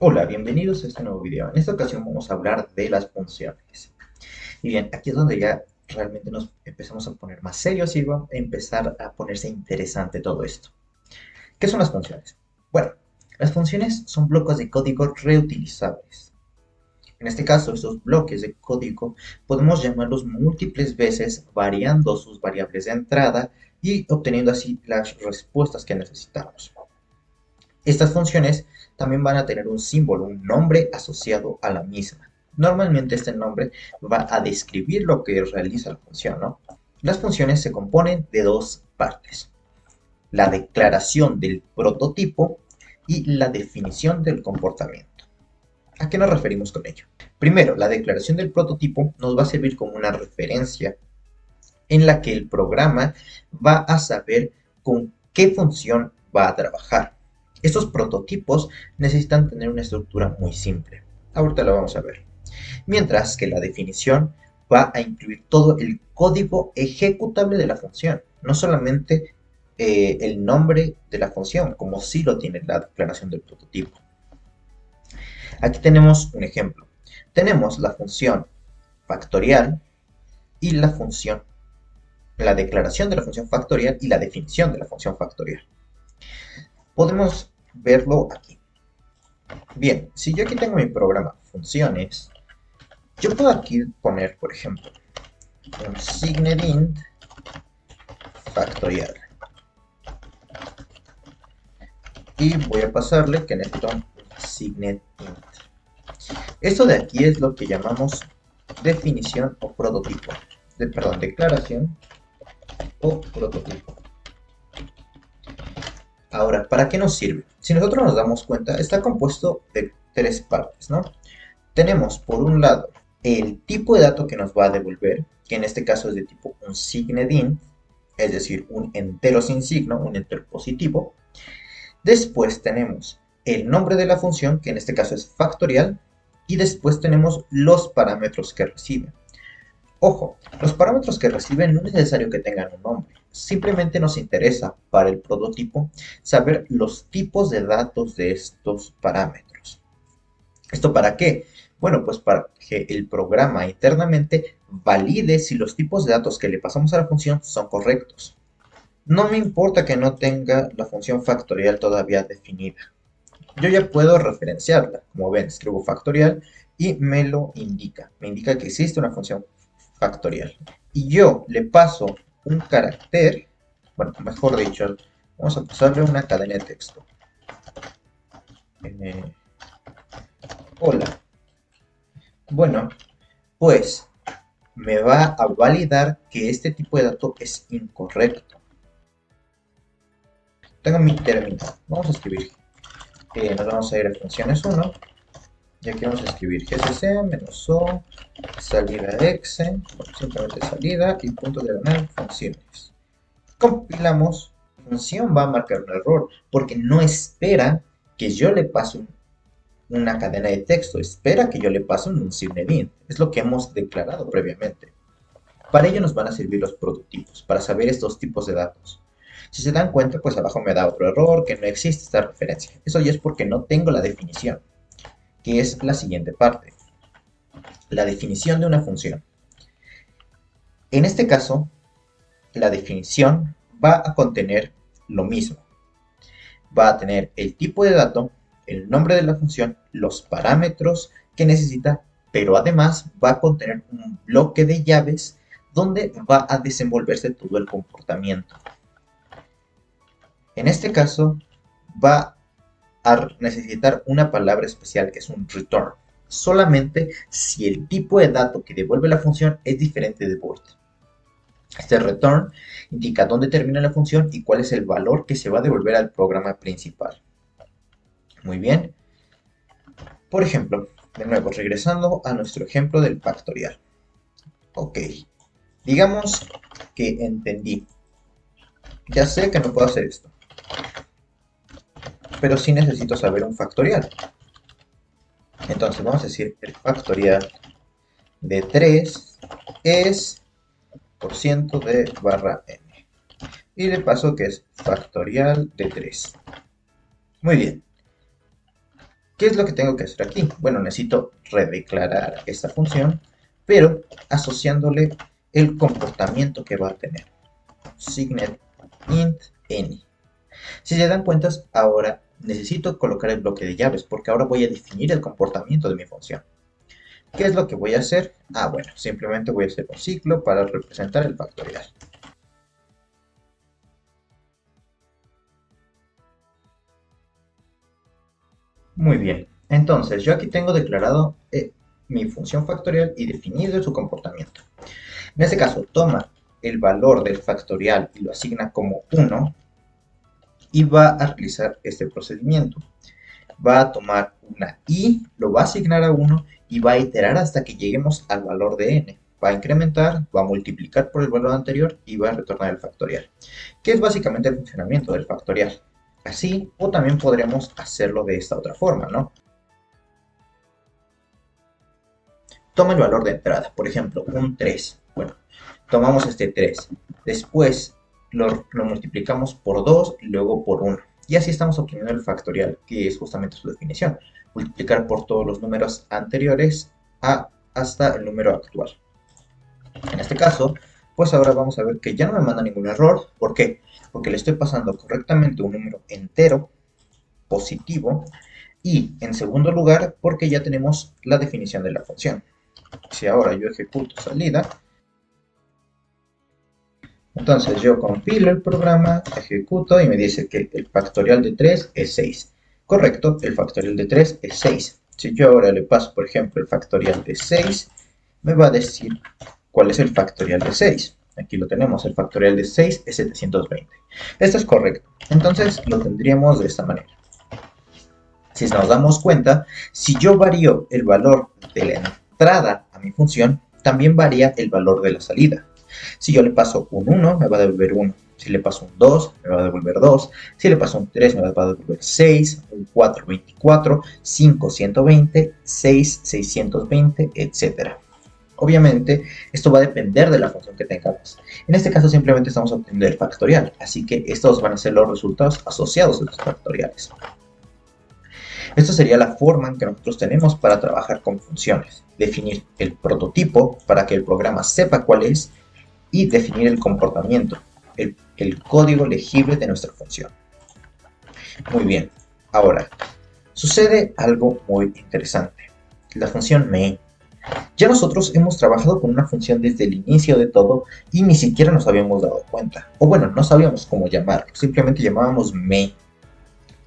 Hola, bienvenidos a este nuevo video. En esta ocasión vamos a hablar de las funciones. Y bien, aquí es donde ya realmente nos empezamos a poner más serios y va a empezar a ponerse interesante todo esto. ¿Qué son las funciones? Bueno, las funciones son bloques de código reutilizables. En este caso, estos bloques de código podemos llamarlos múltiples veces variando sus variables de entrada y obteniendo así las respuestas que necesitamos. Estas funciones también van a tener un símbolo, un nombre asociado a la misma. Normalmente este nombre va a describir lo que realiza la función, ¿no? Las funciones se componen de dos partes: la declaración del prototipo y la definición del comportamiento. ¿A qué nos referimos con ello? Primero, la declaración del prototipo nos va a servir como una referencia en la que el programa va a saber con qué función va a trabajar. Estos prototipos necesitan tener una estructura muy simple. Ahorita lo vamos a ver. Mientras que la definición va a incluir todo el código ejecutable de la función, no solamente el nombre de la función, como sí lo tiene la declaración del prototipo. Aquí tenemos un ejemplo. Tenemos la función factorial y la declaración de la función factorial y la definición de la función factorial. Podemos verlo aquí. Bien, si yo aquí tengo mi programa funciones, yo puedo aquí poner, por ejemplo, un signedint factorial. Y voy a pasarle que necesito un signedint. Esto de aquí es lo que llamamos definición o prototipo. Perdón, declaración o prototipo. Ahora, ¿para qué nos sirve? Si nosotros nos damos cuenta, está compuesto de tres partes, ¿no? Tenemos, por un lado, el tipo de dato que nos va a devolver, que en este caso es de tipo un signedint, es decir, un entero sin signo, un entero positivo. Después tenemos el nombre de la función, que en este caso es factorial, y después tenemos los parámetros que recibe. Ojo, los parámetros que reciben no es necesario que tengan un nombre, simplemente nos interesa para el prototipo saber los tipos de datos de estos parámetros. ¿Esto para qué? Bueno, pues para que el programa internamente valide si los tipos de datos que le pasamos a la función son correctos. No me importa que no tenga la función factorial todavía definida. Yo ya puedo referenciarla. Como ven, escribo factorial y me lo indica. Me indica que existe una función factorial. Y yo le paso un carácter, bueno, mejor dicho, vamos a pasarle una cadena de texto. Hola. Bueno, pues me va a validar que este tipo de dato es incorrecto. Tengo mi término. Vamos a escribir. Nos vamos a ir a funciones 1. Y aquí vamos a escribir gcc menos o salida exe, simplemente salida y punto diagonal funciones. Compilamos. La función va a marcar un error porque no espera que yo le pase una cadena de texto, espera que yo le pase un signedint. Es lo que hemos declarado previamente. Para ello nos van a servir los prototipos, para saber estos tipos de datos. Si se dan cuenta, pues abajo me da otro error, que no existe esta referencia. Eso ya es porque no tengo la definición, que es la siguiente parte. La definición de una función. En este caso, la definición va a contener lo mismo. Va a tener el tipo de dato, el nombre de la función, los parámetros que necesita, pero además va a contener un bloque de llaves donde va a desenvolverse todo el comportamiento. En este caso, va a necesitar una palabra especial que es un return, solamente si el tipo de dato que devuelve la función es diferente de board. Este return indica dónde termina la función y cuál es el valor que se va a devolver al programa principal. Muy bien. Por ejemplo, de nuevo, regresando a nuestro ejemplo del factorial. Ok, digamos que entendí. Ya sé que no puedo hacer esto, pero sí necesito saber un factorial. Entonces vamos a decir el factorial de 3 es por ciento de barra n. Y le paso que es factorial de 3. Muy bien. ¿Qué es lo que tengo que hacer aquí? Bueno, necesito redeclarar esta función, pero asociándole el comportamiento que va a tener. Signet int any. Si se dan cuenta, ahora necesito colocar el bloque de llaves porque ahora voy a definir el comportamiento de mi función. ¿Qué es lo que voy a hacer? Bueno, simplemente voy a hacer un ciclo para representar el factorial. Muy bien, entonces yo aquí tengo declarado mi función factorial y definido su comportamiento. En este caso, toma el valor del factorial y lo asigna como 1 y va a realizar este procedimiento. Va a tomar una i, lo va a asignar a 1 y va a iterar hasta que lleguemos al valor de n. Va a incrementar, va a multiplicar por el valor anterior y va a retornar el factorial, que es básicamente el funcionamiento del factorial. Así, o también podríamos hacerlo de esta otra forma, ¿no? Toma el valor de entrada, por ejemplo, un 3. Bueno, tomamos este 3. Después lo multiplicamos por 2 y luego por 1. Y así estamos obteniendo el factorial, que es justamente su definición. Multiplicar por todos los números anteriores hasta el número actual. En este caso, pues ahora vamos a ver que ya no me manda ningún error. ¿Por qué? Porque le estoy pasando correctamente un número entero, positivo, y en segundo lugar, porque ya tenemos la definición de la función. Si ahora yo ejecuto salida, entonces yo compilo el programa, ejecuto y me dice que el factorial de 3 es 6. Correcto, el factorial de 3 es 6. Si yo ahora le paso, por ejemplo, el factorial de 6, me va a decir cuál es el factorial de 6. Aquí lo tenemos, el factorial de 6 es 720. Esto es correcto, entonces lo tendríamos de esta manera. Si nos damos cuenta, si yo varío el valor de la entrada a mi función, también varía el valor de la salida. Si yo le paso un 1, me va a devolver 1. Si le paso un 2, me va a devolver 2. Si le paso un 3, me va a devolver 6. Un 4, 24. 5, 120. 6, 620, etc. Obviamente, esto va a depender de la función que tengamos. En este caso, simplemente estamos obteniendo el factorial. Así que estos van a ser los resultados asociados a los factoriales. Esta sería la forma en que nosotros tenemos para trabajar con funciones. Definir el prototipo para que el programa sepa cuál es y definir el comportamiento, el código legible de nuestra función. Muy bien, ahora, sucede algo muy interesante. La función main. Ya nosotros hemos trabajado con una función desde el inicio de todo y ni siquiera nos habíamos dado cuenta. O bueno, no sabíamos cómo llamarlo, simplemente llamábamos main.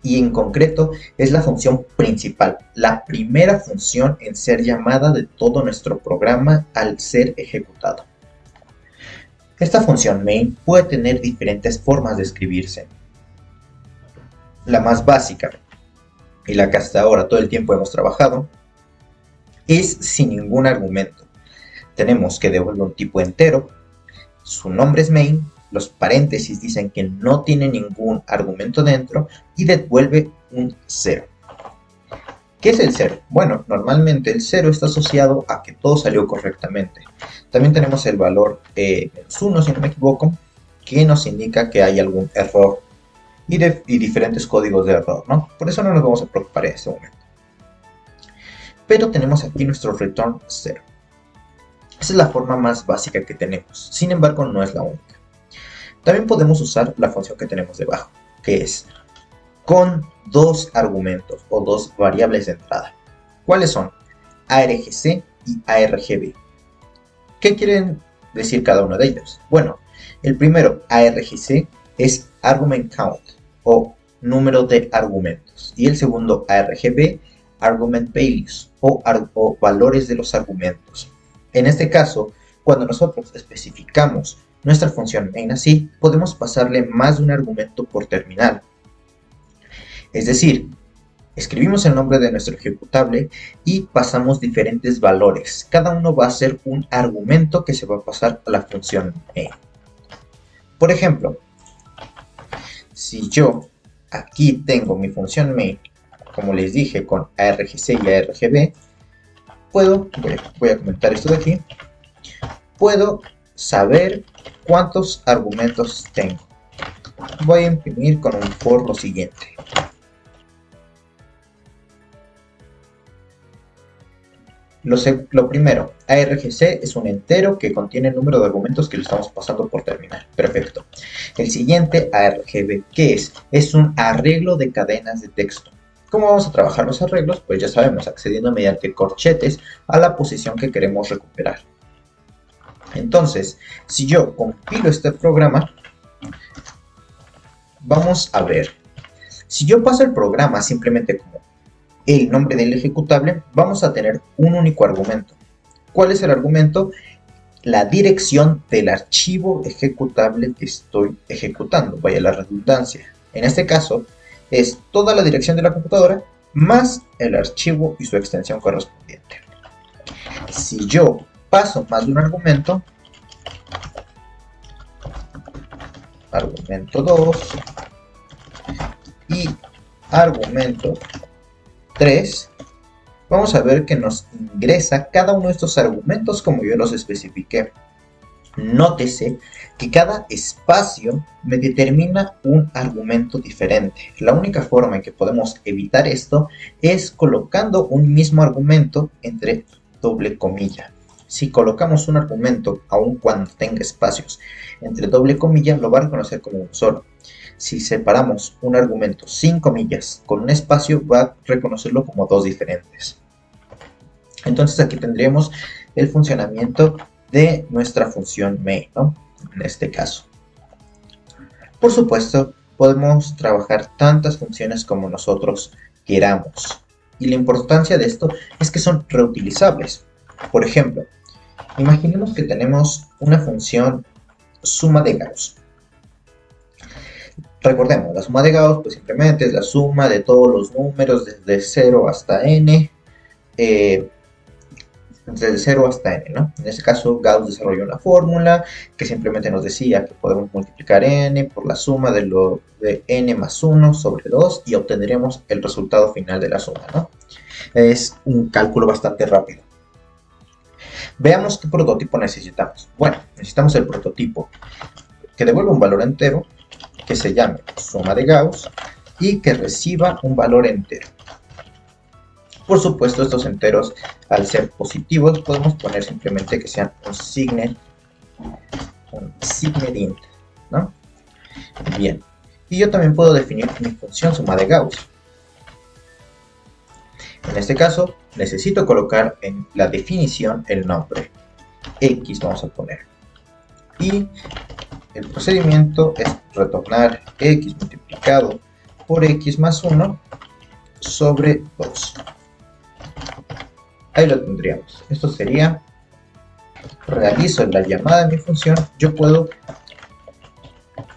Y en concreto es la función principal, la primera función en ser llamada de todo nuestro programa al ser ejecutado. Esta función main puede tener diferentes formas de escribirse. La más básica, y la que hasta ahora todo el tiempo hemos trabajado, es sin ningún argumento. Tenemos que devolver un tipo entero, su nombre es main, los paréntesis dicen que no tiene ningún argumento dentro y devuelve un 0. ¿Qué es el 0? Bueno, normalmente el 0 está asociado a que todo salió correctamente. También tenemos el valor -1, si no me equivoco, que nos indica que hay algún error y diferentes códigos de error, ¿no? Por eso no nos vamos a preocupar en este momento. Pero tenemos aquí nuestro return 0. Esa es la forma más básica que tenemos, sin embargo no es la única. También podemos usar la función que tenemos debajo, que es con dos argumentos o dos variables de entrada. ¿Cuáles son? argc y argb. ¿Qué quieren decir cada uno de ellos? Bueno, el primero, argc, es argument count o número de argumentos. Y el segundo, argb, argument values o valores de los argumentos. En este caso, cuando nosotros especificamos nuestra función main así, podemos pasarle más de un argumento por terminal. Es decir, escribimos el nombre de nuestro ejecutable y pasamos diferentes valores. Cada uno va a ser un argumento que se va a pasar a la función main. Por ejemplo, si yo aquí tengo mi función main, como les dije, con argc y argb, voy a comentar esto de aquí, puedo saber cuántos argumentos tengo. Voy a imprimir con un for lo siguiente. Lo primero, ARGC es un entero que contiene el número de argumentos que le estamos pasando por terminal. Perfecto. El siguiente, ARGB, ¿qué es? Es un arreglo de cadenas de texto. ¿Cómo vamos a trabajar los arreglos? Pues ya sabemos, accediendo mediante corchetes a la posición que queremos recuperar. Entonces, si yo compilo este programa, vamos a ver. Si yo paso el programa simplemente como el nombre del ejecutable, vamos a tener un único argumento. ¿Cuál es el argumento? La dirección del archivo ejecutable que estoy ejecutando, vaya la redundancia. En este caso, es toda la dirección de la computadora más el archivo y su extensión correspondiente. Si yo paso más de un argumento, argumento 2 y argumento 3, vamos a ver que nos ingresa cada uno de estos argumentos como yo los especifiqué. Nótese que cada espacio me determina un argumento diferente. La única forma en que podemos evitar esto es colocando un mismo argumento entre doble comilla. Si colocamos un argumento, aun cuando tenga espacios entre doble comilla, lo va a reconocer como uno solo. Si separamos un argumento sin comillas con un espacio, va a reconocerlo como dos diferentes. Entonces aquí tendríamos el funcionamiento de nuestra función main, ¿no? En este caso. Por supuesto, podemos trabajar tantas funciones como nosotros queramos. Y la importancia de esto es que son reutilizables. Por ejemplo, imaginemos que tenemos una función suma de Gauss. Recordemos, la suma de Gauss pues simplemente es la suma de todos los números desde 0 hasta n, desde 0 hasta n, ¿no? En este caso, Gauss desarrolló una fórmula que simplemente nos decía que podemos multiplicar n por la suma de n más 1 sobre 2 y obtendremos el resultado final de la suma, ¿no? Es un cálculo bastante rápido. Veamos qué prototipo necesitamos. Bueno, necesitamos el prototipo que devuelva un valor entero, que se llame suma de Gauss y que reciba un valor entero. Por supuesto, estos enteros, al ser positivos, podemos poner simplemente que sean un signed int, ¿no? Bien. Y yo también puedo definir mi función suma de Gauss. En este caso, necesito colocar en la definición el nombre. X vamos a poner. Y el procedimiento es retornar X multiplicado por X más 1 sobre 2. Ahí lo tendríamos. Esto sería, realizo la llamada de mi función, yo puedo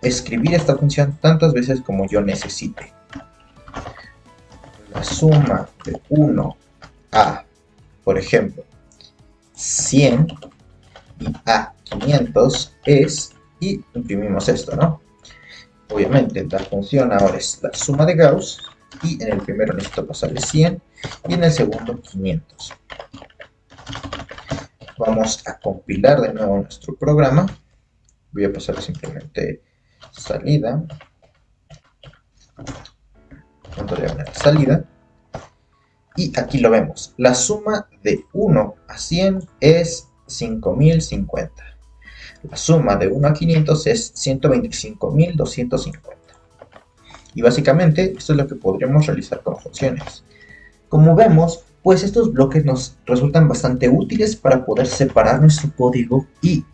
escribir esta función tantas veces como yo necesite. La suma de 1 a, por ejemplo, 100 y a 500 es, y imprimimos esto, ¿no? Obviamente la función ahora es la suma de Gauss, y en el primero necesito pasarle 100 y en el segundo 500. Vamos a compilar de nuevo nuestro programa. Voy a pasarle simplemente salida, punto diagonal salida, y aquí lo vemos. La suma de 1 a 100 es 5050. La suma de 1 a 500 es 125.250. Y básicamente esto es lo que podríamos realizar con funciones. Como vemos, pues estos bloques nos resultan bastante útiles para poder separar nuestro código y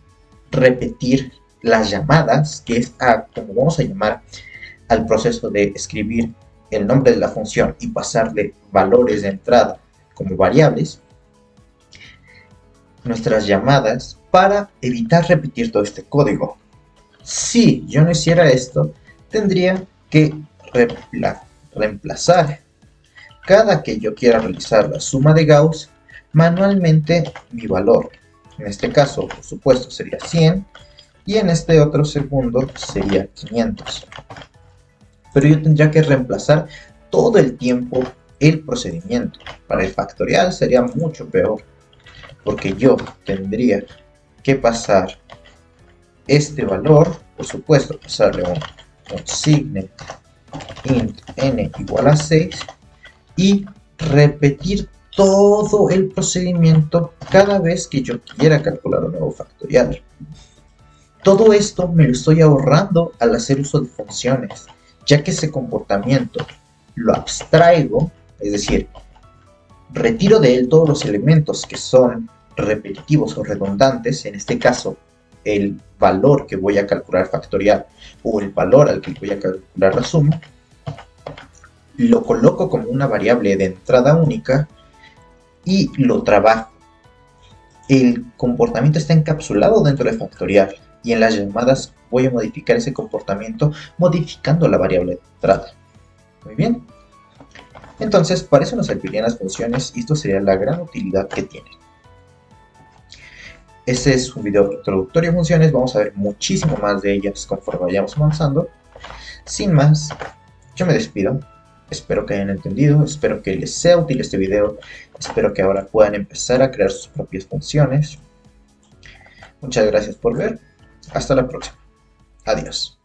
repetir las llamadas, que es como vamos a llamar al proceso de escribir el nombre de la función y pasarle valores de entrada como variables, nuestras llamadas, para evitar repetir todo este código. Si yo no hiciera esto, tendría que reemplazar cada que yo quiera realizar la suma de Gauss manualmente mi valor. En este caso, por supuesto, sería 100 y en este otro segundo sería 500. Pero yo tendría que reemplazar todo el tiempo el procedimiento. Para el factorial sería mucho peor, porque yo tendría que pasar este valor, por supuesto, pasarle un signed int n igual a 6 y repetir todo el procedimiento cada vez que yo quiera calcular un nuevo factorial. Todo esto me lo estoy ahorrando al hacer uso de funciones, ya que ese comportamiento lo abstraigo, es decir, retiro de él todos los elementos que son repetitivos o redundantes, en este caso el valor que voy a calcular factorial o el valor al que voy a calcular la suma, lo coloco como una variable de entrada única y lo trabajo. El comportamiento está encapsulado dentro de factorial y en las llamadas voy a modificar ese comportamiento modificando la variable de entrada. Muy bien. Entonces, para eso nos servirían las funciones y esto sería la gran utilidad que tienen. Este es un video introductorio de funciones, vamos a ver muchísimo más de ellas conforme vayamos avanzando. Sin más, yo me despido. Espero que hayan entendido, espero que les sea útil este video, espero que ahora puedan empezar a crear sus propias funciones. Muchas gracias por ver, hasta la próxima. Adiós.